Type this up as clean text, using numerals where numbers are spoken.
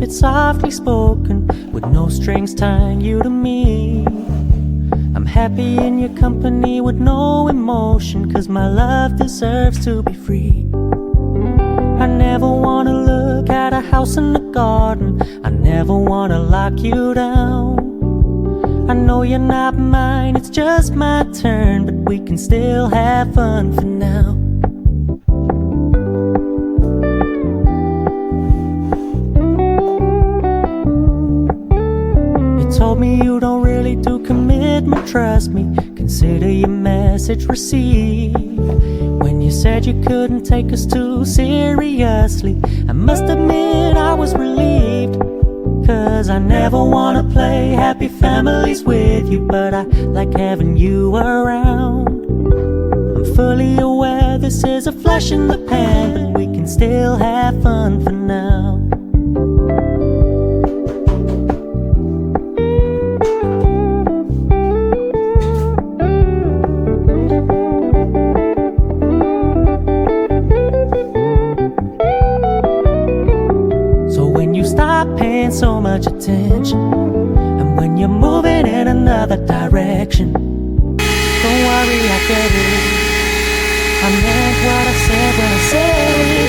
it's softly spoken, with no strings tying you to me. I'm happy in your company with no emotion, 'cause my love deserves to be free. I never wanna look at a house in the garden, I never wanna lock you down. I know you're not mine, it's just my turn, but we can still have fun for now. You told me you don't really do commitment, trust me, consider your message received. When you said you couldn't take us too seriously, I must admit I was relieved. 'Cause I never wanna play happy families with you, but I like having you around. I'm fully aware this is a flash in the pan, but we can still have fun for now. Stop paying so much attention, and when you're moving in another direction, don't worry, I get it. I meant what I said when I said it.